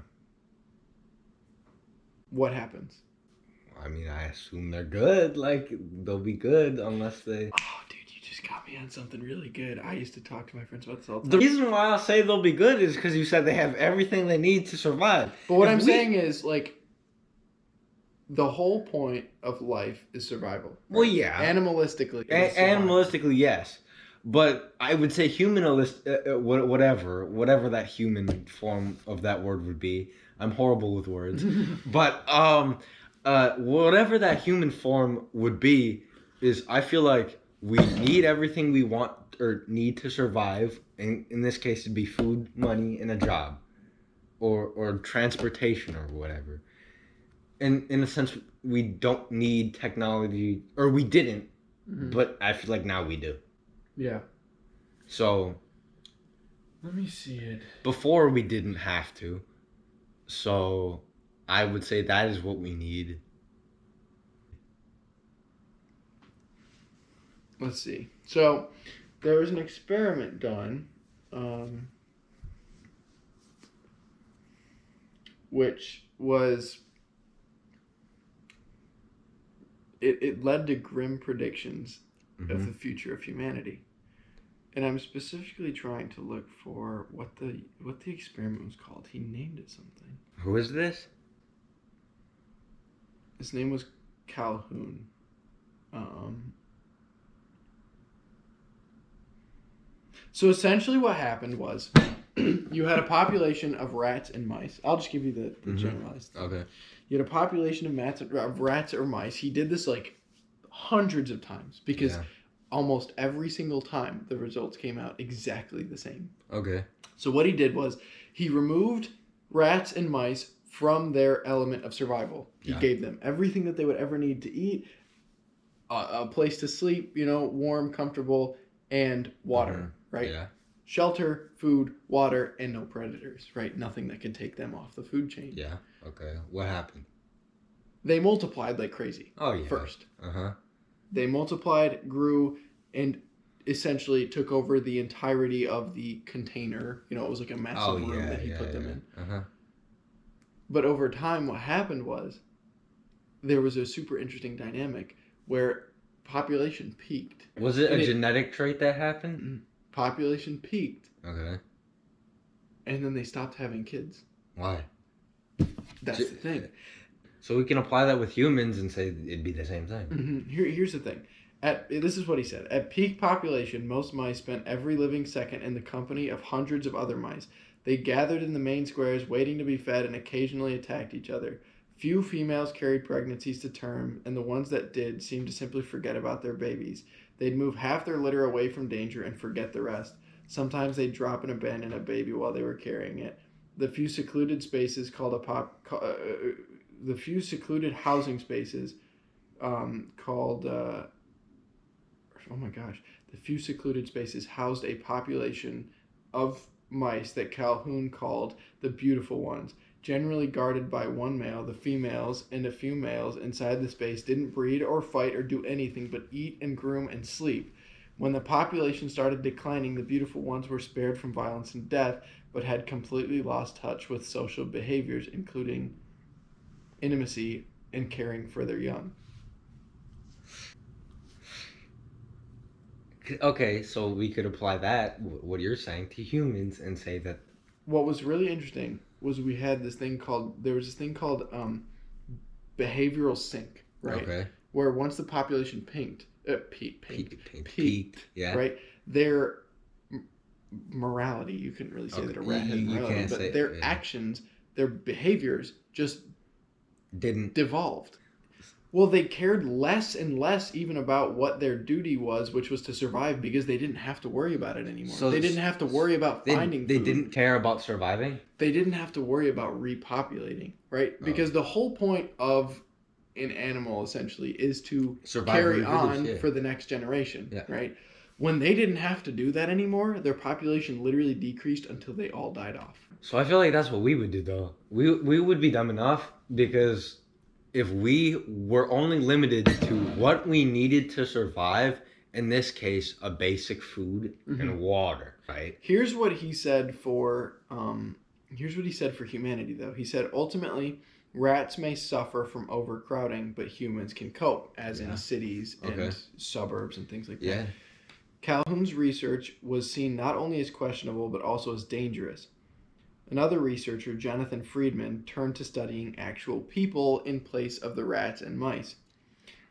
what happens? I mean, I assume they're good. Like they'll be good unless they. Oh, dude, you just got me on something really good. I used to talk to my friends about this all the The time. reason why I'll say they'll be good is because you said they have everything they need to survive. But what If I'm we- saying is, like, the whole point of life is survival. Well, yeah. Animalistically. it is survival. Animalistically, yes, but I would say whatever that human form of that word would be. I'm horrible with words, but whatever that human form would be is, I feel like we need everything we want or need to survive. In this case, it'd be food, money, and a job, or transportation or whatever. And in a sense, we don't need technology, or we didn't. Mhm. But I feel like now we do. Yeah. So Let me see it. before we didn't have to. So I would say that is what we need. Let's see. So there was an experiment done, which was it led to grim predictions of the future of humanity. And I'm specifically trying to look for what the experiment was called. He named it something. Who is this? His name was Calhoun. So essentially what happened was you had a population of rats and mice. I'll just give you the generalized. Okay. You had a population of rats or mice. He did this like hundreds of times because Yeah. almost every single time the results came out exactly the same. Okay. So what he did was he removed rats and mice from their element of survival. He Yeah. gave them everything that they would ever need to eat, a place to sleep, warm, comfortable, and water, right? Yeah. Shelter, food, water, and no predators, right? Nothing that could take them off the food chain. Yeah. Okay. What happened? They multiplied like crazy Oh yeah. first. Uh-huh. They multiplied, grew, and essentially took over the entirety of the container. It was like a massive room that he put them in. Uh-huh. But over time, what happened was there was a super interesting dynamic where population peaked. Was it And a it- genetic trait that happened? Population peaked, Okay. and then they stopped having kids. Why? That's the thing. So we can apply that with humans and say it'd be the same thing. Here's the thing. This is what he said. At peak population, most mice spent every living second in the company of hundreds of other mice. They gathered in the main squares, waiting to be fed, and occasionally attacked each other. Few females carried pregnancies to term, and the ones that did seemed to simply forget about their babies. They'd move half their litter away from danger and forget the rest. Sometimes they'd drop and abandon a baby while they were carrying it. The few secluded spaces the few secluded housing spaces the few secluded spaces housed a population of mice that Calhoun called the beautiful ones. Generally guarded by one male, the females and a few males inside the space didn't breed or fight or do anything but eat and groom and sleep. When the population started declining, the beautiful ones were spared from violence and death, but had completely lost touch with social behaviors, including intimacy and caring for their young. Okay, so we could apply that, what you're saying, to humans and say that... What was really interesting was there was this thing called behavioral sync, right? Okay. Where once the population peaked, yeah. right? Their morality, you couldn't really say that a rat has morality, but their actions, their behaviors just didn't devolved. Well, they cared less and less even about what their duty was, which was to survive, because they didn't have to worry about it anymore. So they didn't have to worry about finding food. They didn't care about surviving? They didn't have to worry about repopulating, right? Because the whole point of an animal, essentially, is to carry on for the next generation, right? When they didn't have to do that anymore, their population literally decreased until they all died off. So I feel like that's what we would do, though. We would be dumb enough, because if we were only limited to what we needed to survive, in this case, a basic food and water, right? Here's what he said for humanity, though. He said, ultimately, rats may suffer from overcrowding, but humans can cope, as in cities and suburbs and things like that. Yeah. Calhoun's research was seen not only as questionable, but also as dangerous. Another researcher, Jonathan Friedman, turned to studying actual people in place of the rats and mice.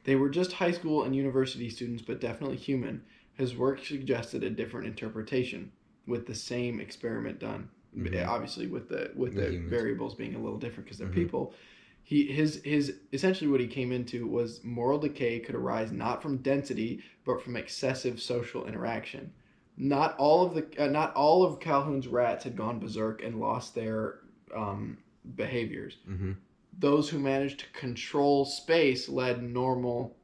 They were just high school and university students, but definitely human. His work suggested a different interpretation, with the same experiment done. Obviously, with the variables being a little different because they're people. His essentially what he came into was moral decay could arise not from density, but from excessive social interaction. Not all of Calhoun's rats had gone berserk and lost their behaviors. Those who managed to control space led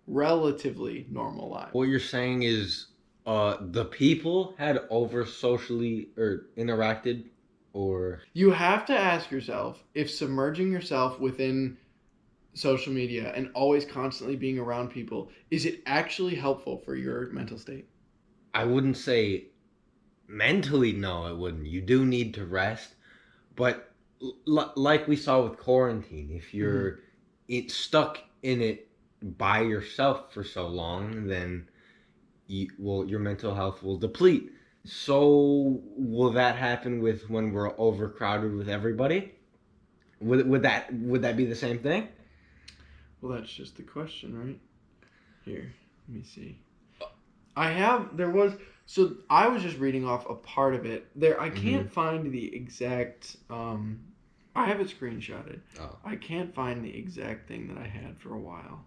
relatively normal lives. What you're saying is, the people had over socially or interacted, or you have to ask yourself if submerging yourself within social media and always constantly being around people, is it actually helpful for your mental state? I wouldn't say mentally, no, it wouldn't. You do need to rest, but like we saw with quarantine, if you're stuck in it by yourself for so long, then your mental health will deplete. So will that happen with when we're overcrowded with everybody? Would that be the same thing? Well, that's just the question, right? Here, let me see. I was just reading off a part of it. I can't find the exact, I have it screenshotted. Oh. I can't find the exact thing that I had for a while.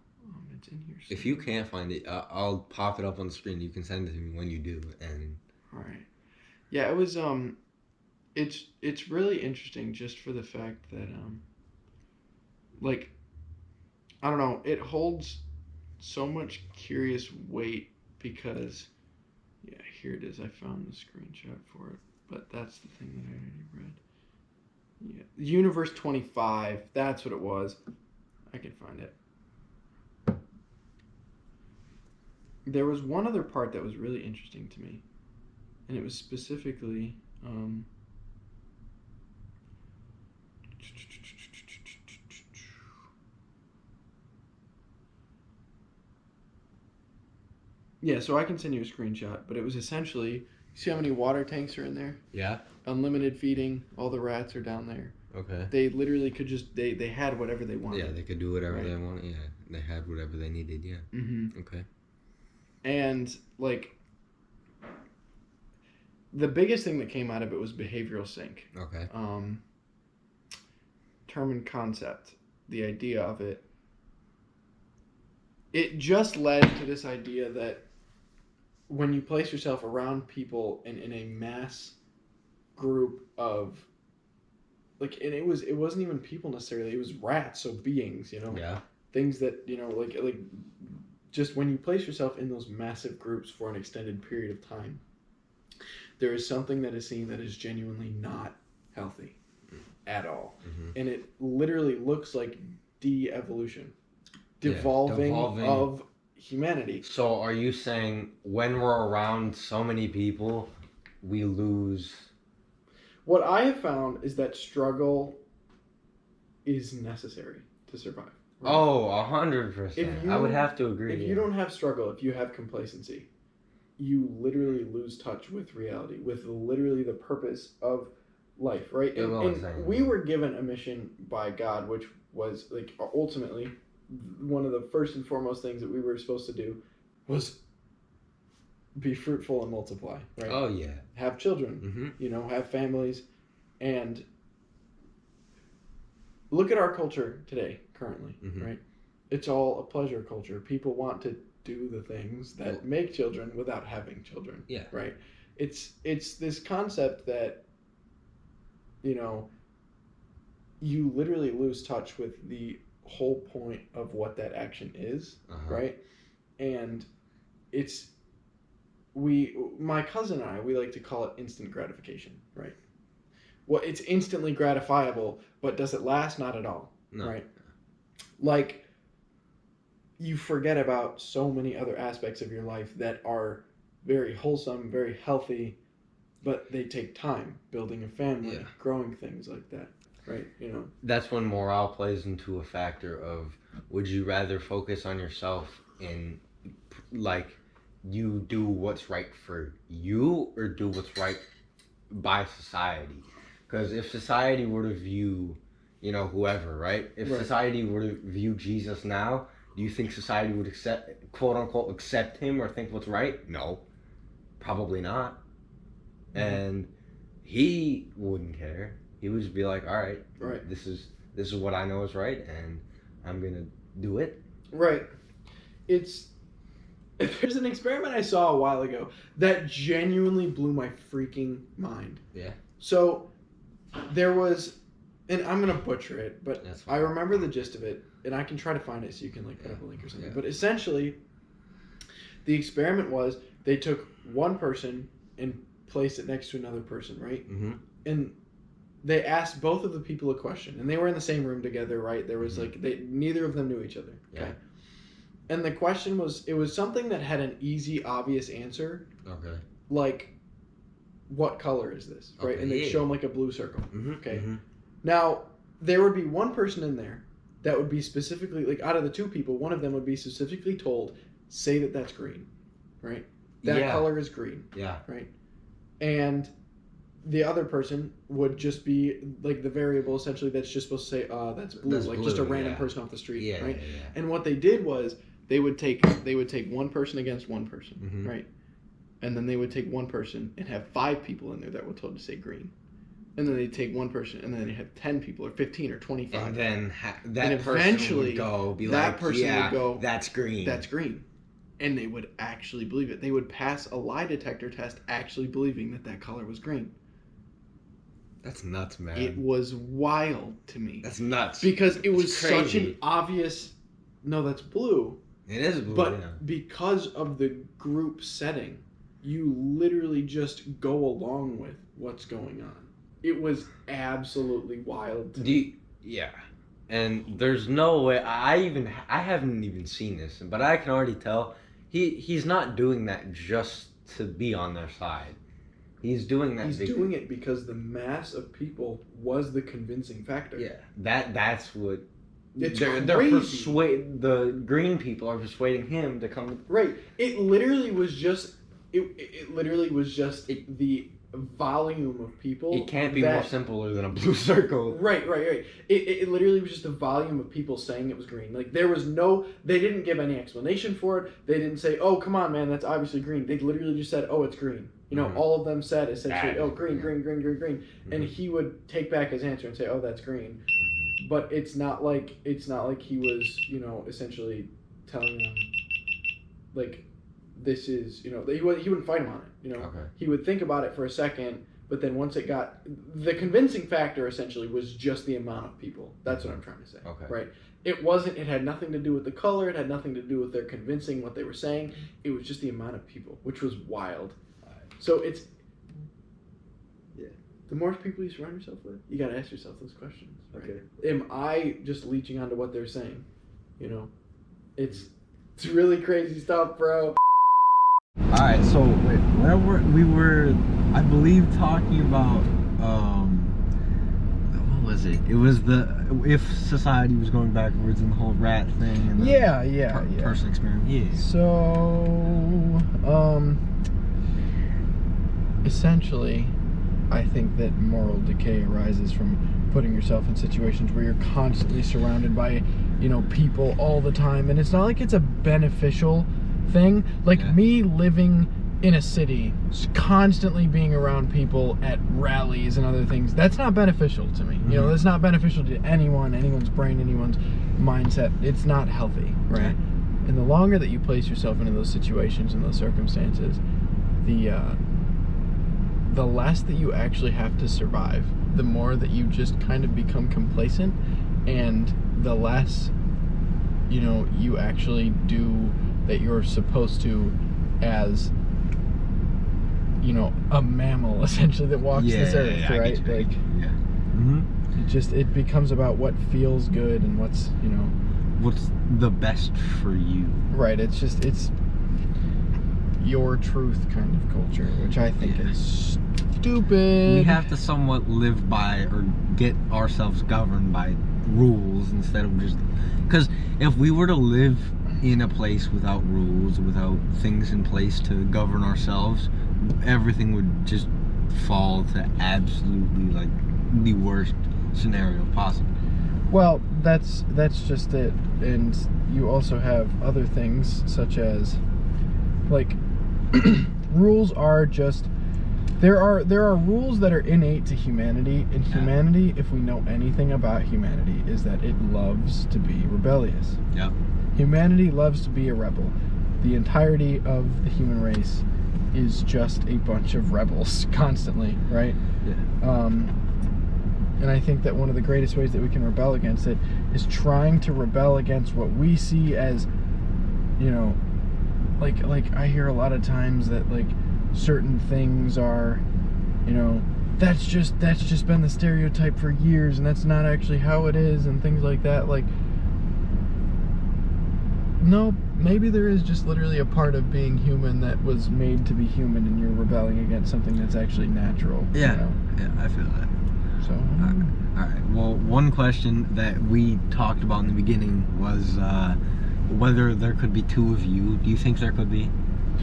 It's in here somewhere. If you can't find it, I'll pop it up on the screen. You can send it to me when you do. And all right. Yeah, it was, it's really interesting just for the fact that, I don't know, it holds so much curious weight because, yeah, here it is. I found the screenshot for it, but that's the thing that I already read. Yeah, Universe 25, that's what it was. I can find it. There was one other part that was really interesting to me, and it was specifically, yeah, so I can send you a screenshot, but it was essentially, see how many water tanks are in there? yeah. Unlimited feeding, all the rats are down there. Okay. They literally could just, they had whatever they wanted. Yeah, they could do whatever they wanted. Yeah, they had whatever they needed. Yeah. Mm-hmm. Okay. And like the biggest thing that came out of it was behavioral sync. Okay. Term and concept, the idea of it. It just led to this idea that when you place yourself around people in a mass group of like, and it wasn't even people necessarily, it was rats, so beings, you know, Yeah. things that, you know, like just when you place yourself in those massive groups for an extended period of time, there is something that is seen that is genuinely not healthy at all. Mm-hmm. And it literally looks like de-evolution, devolving of humanity. So are you saying when we're around so many people, we lose? What I have found is that struggle is necessary to survive. Right? Oh, 100%. If I would have to agree. If you don't have struggle, if you have complacency, you literally lose touch with reality, with literally the purpose of life, right? And we were given a mission by God, which was like ultimately one of the first and foremost things that we were supposed to do was be fruitful and multiply, right? Oh yeah. Have children, Mm-hmm. you know, have families, and look at our culture today, currently, Mm-hmm. right? It's all a pleasure culture. People want to do the things that make children without having children. Yeah. Right. It's this concept that, you know, you literally lose touch with the whole point of what that action is, right? And it's my cousin and I, we like to call it instant gratification, right? Well, it's instantly gratifiable, but does it last? Not at all, No. right? Like, you forget about so many other aspects of your life that are very wholesome, very healthy, but they take time, building a family, growing things like that, right? You know, that's when morale plays into a factor of, would you rather focus on yourself and like you do what's right for you, or do what's right by society? Because if society were to view, you know, whoever, right? If society were to view Jesus now, do you think society would accept, quote unquote, accept him or think what's right? No, probably not. Mm-hmm. And he wouldn't care. He would just be like, all right, this is what I know is right, and I'm gonna do it. Right. There's an experiment I saw a while ago that genuinely blew my freaking mind. Yeah. So there was, and I'm gonna butcher it, but I remember the gist of it, and I can try to find it so you can like put up a link or something. Yeah. But essentially, the experiment was they took one person and placed it next to another person, right? Mm-hmm. And they asked both of the people a question, and they were in the same room together, right? There was like neither of them knew each other. Okay. Yeah. And the question was, it was something that had an easy, obvious answer. Okay. Like, what color is this? Right? Okay, and they'd show them like a blue circle. Mm-hmm. Okay. Mm-hmm. Now, there would be one person in there that would be specifically, like out of the two people, one of them would be specifically told, say that that's green. Right? That color is green. Yeah. Right? And the other person would just be like the variable essentially that's just supposed to say, that's blue. That's like blue, just a random person off the street. Right? Yeah. And what they did was, they would take one person against one person, mm-hmm. right? And then they would take one person and have 5 people in there that were told to say green. And then they'd take one person and then they'd have 10 people or 15 or 25. And then that person would go, be like, would go, that's green. That's green. And they would actually believe it. They would pass a lie detector test actually believing that that color was green. That's nuts, man. It was wild to me. That's nuts. Because it was such an obvious, no, that's blue. It is blue, but because of the group setting, you literally just go along with what's going on. It was absolutely wild. Yeah, and there's no way. I haven't even seen this, but I can already tell he's not doing that just to be on their side. He's doing that. He's doing it because the mass of people was the convincing factor. Yeah, that's what. They're the green people are persuading him to come. Right. It literally was just. It literally was just the volume of people. It can't be more simpler than a blue circle. Right. It literally was just the volume of people saying it was green. Like there was they didn't give any explanation for it. They didn't say, "Oh, come on, man, that's obviously green." They literally just said, "Oh, it's green." You know, all of them said essentially, "Oh, green." And he would take back his answer and say, "Oh, that's green." But it's not like he was, you know, essentially telling them like this is, you know, he wouldn't fight him on it, you know. Okay. He would think about it for a second, but then once it got the convincing factor essentially was just the amount of people. That's what I'm trying to say. Okay. Right? It had nothing to do with the color, it had nothing to do with their convincing what they were saying. It was just the amount of people, which was wild. So it's the more people you surround yourself with, you got to ask yourself those questions. Right? Okay. Am I just leeching onto what they're saying? You know, it's really crazy stuff, bro. All right, so we were, I believe, talking about what was it? It was if society was going backwards and the whole rat thing and the person experiment. Yeah. So, essentially, I think that moral decay arises from putting yourself in situations where you're constantly surrounded by, you know, people all the time, and it's not like it's a beneficial thing. Like me living in a city, constantly being around people at rallies and other things, that's not beneficial to me. You know, that's not beneficial to anyone's brain, anyone's mindset. It's not healthy, right? And the longer that you place yourself into those situations and those circumstances, the less that you actually have to survive, the more that you just kind of become complacent, and the less, you know, you actually do that you're supposed to as, you know, a mammal essentially that walks this earth, right? Like, it becomes about what feels good and what's, you know, what's the best for you. Right. It's your truth kind of culture, which I think is stupid. We have to somewhat live by or get ourselves governed by rules instead of just, because if we were to live in a place without rules, without things in place to govern ourselves, everything would just fall to absolutely like the worst scenario possible. Well, that's just it. And you also have other things such as, like, rules are just, there are rules that are innate to humanity, and humanity, if we know anything about humanity, is that it loves to be rebellious. Yep. Humanity loves to be a rebel. The entirety of the human race is just a bunch of rebels constantly, right? Yeah. And I think that one of the greatest ways that we can rebel against it is trying to rebel against what we see as, you know, like I hear a lot of times that like certain things are, you know, that's just been the stereotype for years, and that's not actually how it is, and things like that. Like, no, maybe there is just literally a part of being human that was made to be human, and you're rebelling against something that's actually natural. Yeah, you know? yeah, I feel that. So, all right. Well, one question that we talked about in the beginning was whether there could be two of you. Do you think there could be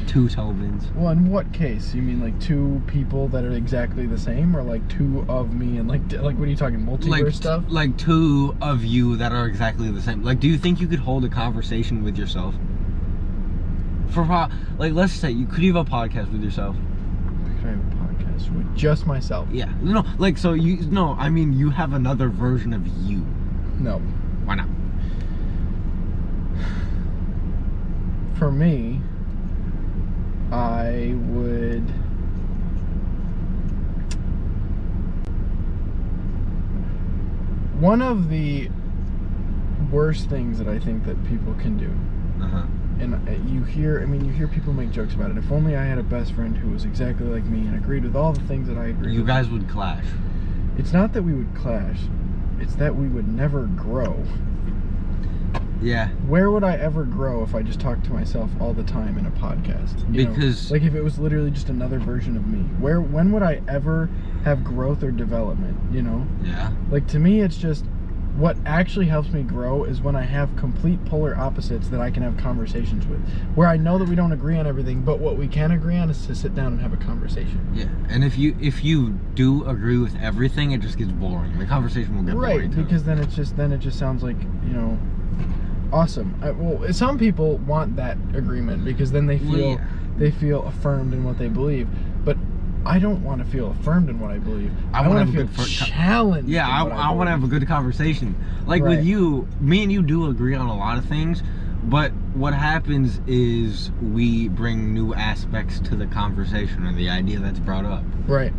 two Tobins? well, in what case? You mean like two people that are exactly the same, or like two of me and like what are you talking, multiverse stuff? Like two of you that are exactly the same. Like, do you think you could hold a conversation with yourself? Like, let's say you could have a podcast with yourself. Could I have a podcast with just myself? Yeah. No, like, so I mean, you have another version of you. No. Why not? For me, I would. One of the worst things that I think that people can do, and you hear people make jokes about it. If only I had a best friend who was exactly like me and agreed with all the things that I agree with. You guys would clash. It's not that we would clash, it's that we would never grow. Yeah. Where would I ever grow if I just talked to myself all the time in a podcast? Because like if it was literally just another version of me. When would I ever have growth or development, you know? Yeah. Like to me it's just what actually helps me grow is when I have complete polar opposites that I can have conversations with, where I know that we don't agree on everything, but what we can agree on is to sit down and have a conversation. Yeah, and if you do agree with everything, it just gets boring. The conversation will get boring. Right, too. because then it just sounds like, you know, awesome. Well, some people want that agreement because then they feel they feel affirmed in what they believe, but I don't want to feel affirmed in what I believe. I want to feel challenged. Yeah, I want to have a good conversation. Like with you, me and you do agree on a lot of things, but what happens is we bring new aspects to the conversation or the idea that's brought up. Right.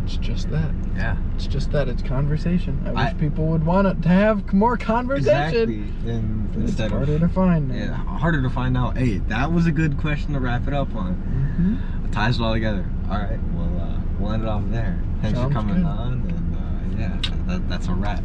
It's just that. Yeah. It's just that. It's conversation. I wish people would want to have more conversation. Exactly. And instead it's harder to find. Yeah, harder to find out. Hey, that was a good question to wrap it up on. Mm-hmm. It ties it all together. All right, we'll end it off there. Thanks for coming on, and yeah, that's a wrap.